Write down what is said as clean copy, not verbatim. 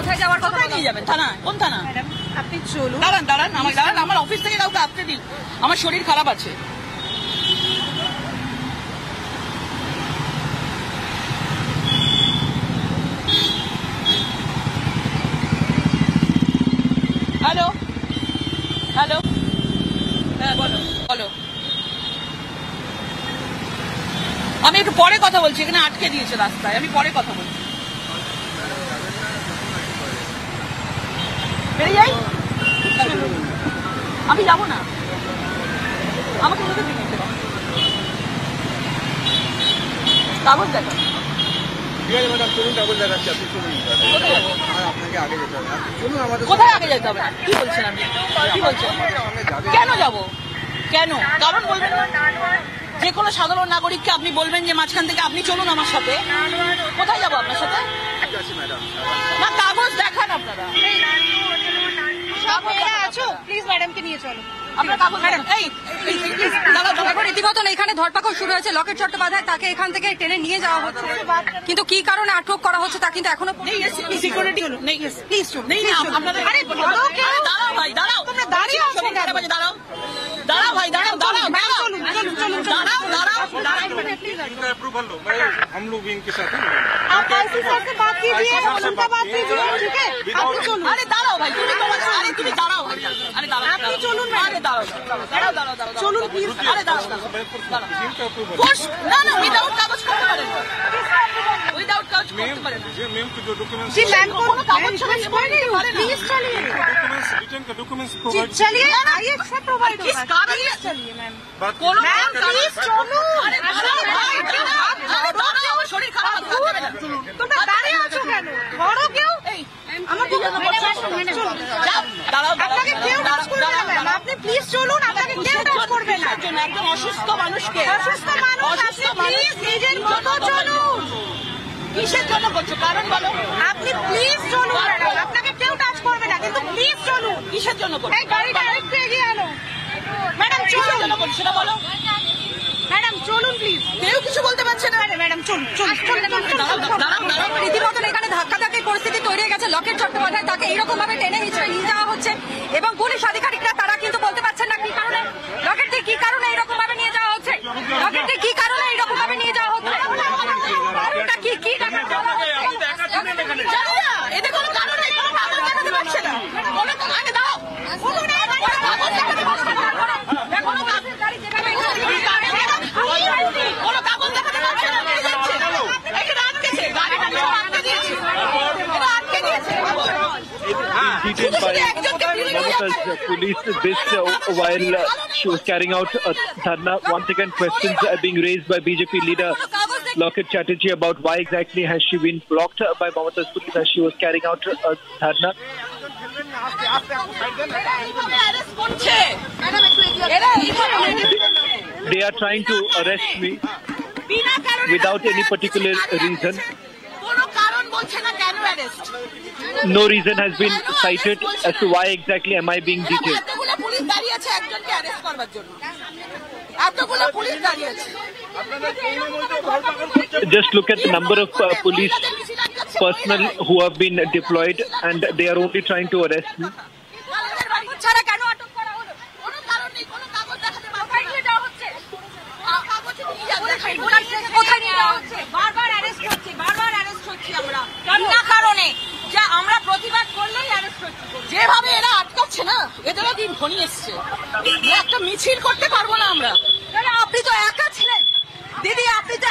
কোথায় যাওয়ার কথা নিয়ে যাবেন? থানা? কোন থানা? আপনি চলুন। দাঁড়ান দাঁড়ান, আমাকে দাঁড়ান, আমার অফিস থেকে কাউকে আসতে দিন, আমার শরীর খারাপ আছে। হ্যালো হ্যালো, হ্যাঁ বলো বলো। আমি একটু পরে কথা বলছি, এখানে আটকে দিয়েছে রাস্তায়, আমি পরে কথা বলছি। বেরিয়ে যাই? আমি যাবো না, আমাকে কোথায় দিয়ে নিতে হবে? কাগজ দেখা। ঠিক আছে ম্যাডাম, চলুন কাগজ দেখাচ্ছি, আপনি চলুন। কোথায় যাবো? আপনাকে আগে যেতে হবে, চলুন আমাদের। কোথায় আগে যেতে হবে? কি বলছেন আপনি? কি বলছেন? কেন যাবো? কেন? কারণ বলবেন না? যে কোনো সাধারণ নাগরিককে আপনি বলবেন যে মাঝখান থেকে আপনি চলুন আমার সাথে। কোথায় যাবো আপনার সাথে? না, কাগজ দেখান আপনারা। প্লিজ ম্যাডামকে নিয়ে চলো। রীতিমতন এখানে ধরপাকড় শুরু হয়েছে। লকেট চট্টোপাধ্যায় তাকে এখান থেকে টেনে নিয়ে যাওয়া হচ্ছে, কিন্তু কি কারণে আটক করা হচ্ছে তা কিন্তু এখনো সিকিউরিটি নেই। প্লিজ চলুন। দাঁড়াও ভাই, দাঁড়াও, তোমরা দাঁড়িয়ে আছো কেন? দাঁড়াও দাঁড়াও ভাই, দাঁড়াও দাঁড়াও দাঁড়াও দাঁড়াও দাঁড়াও। अप्रूवल लो, हम लोग भी इनके साथ हैं। आप आईसी सर से बात कीजिए, उनका बात कीजिए, ठीक है? आप चलून। আরে দাঁড়াও ভাই, তুমি তুমি দাঁড়াও ভাই, আরে দাঁড়াও, আপনি চলুন। আরে দাঁড়াও দাঁড়াও দাঁড়াও দাঁড়াও, চলুন প্লিজ। আরে দাঁড়াও না না, উইদাউট কাগজ করতে পারেন, উইদাউট কাগজ করতে পারেন। ये मैम के जो डॉक्यूमेंट्स, जी मैम को कागज छापा नहीं पारे ना। प्लीज चलिए, डॉक्यूमेंट्स रिटर्न का डॉक्यूमेंट्स प्रोवाइड। चलिए आइए, सब प्रोवाइड किस होगा। कारण प्लीज चलिए मैम। কোনো मैम प्लीज चलून। আরে দাঁড়াও ভাই, দাঁড়াও, আমার শরীর খারাপ আছে, যাবে না। তোমরা দাঁড়িয়ে আছো কেন? ধরো কেউ। আমাকে দাঁড়াও, আপনাকে কেউ টাচ করবে না ম্যাম, আপনি প্লিজ চলুন, আপনাকে কেউ টাচ করবে না। একজন অসুস্থ মানুষকে, অসুস্থ মানুষ, আপনি প্লিজ নিজের মতো চলুন। কিসের জন্য করছো? কারণ বলো। আপনি প্লিজ চলুন ম্যাডাম, আপনাকে কেউ টাচ করবে না, কিন্তু প্লিজ চলুন। কিসের জন্য করছো? এই গাড়িটা আরেকটু এগিয়ে আনো। ম্যাডাম কিসের চলুন, জন্য করছো সেটা বলো। ম্যাডাম চলুন প্লিজ। কেউ কিছু বলতে পারছে না। ম্যাডাম চলুন চলুন চলুন। রীতিমতন এখানে ধাক্কাধাক্কির পরিস্থিতি তৈরি হয়ে গেছে। লকেট চট্টোপাধ্যায় তাকে এইরকম ভাবে টেনে হিচড়ে নিয়ে যাওয়া হচ্ছে এবং পুলিশ আধিকারিকরা তারা কিন্তু বলতে পারছেন না কি কারণে লকেটকে কি কারণে এইরকম ভাবে নিয়ে যাওয়া হচ্ছে, লকেটকে কি কারণে এইরকম ভাবে নিয়ে যাওয়া হচ্ছে, কারণটা কি কি জানি না, এতে কোনো কারণ নেই, কোনো কাগজ দেখাতে পারছে না। কোনো আগে দাও, কোনো কাগজ দেখাতে পারছে না। কোনো কাগজ দেখাতে পারছে না, নিয়ে যাচ্ছে। এখানে আটকেছে, গাড়িটা নিয়ে আটকে দিয়েছে, এটা আটকে দিয়েছে। Mamata's police this while she was carrying out a dharna. Once again, questions are being raised by BJP leader Loket Chatterjee about why exactly has she been blocked by Mamata's police as she was carrying out a dharna. They are trying to arrest me without any particular reason. No reason has been cited as to why exactly am I being detained. Just look at the number of police personnel who have been deployed and they are only trying to arrest me. বারবার arrest হচ্ছে, বারবার arrest হচ্ছে আমরা বিনা কারণে, যা আমরা প্রতিবাদ করলেই অ্যারেস্ট হচ্ছে। যেভাবে এরা আটকাচ্ছে না, এদেরও দিন ঘনিয়ে এসছে। একটা মিছিল করতে পারবো না আমরা। আপনি তো একা ছিলেন দিদি, আপনি তো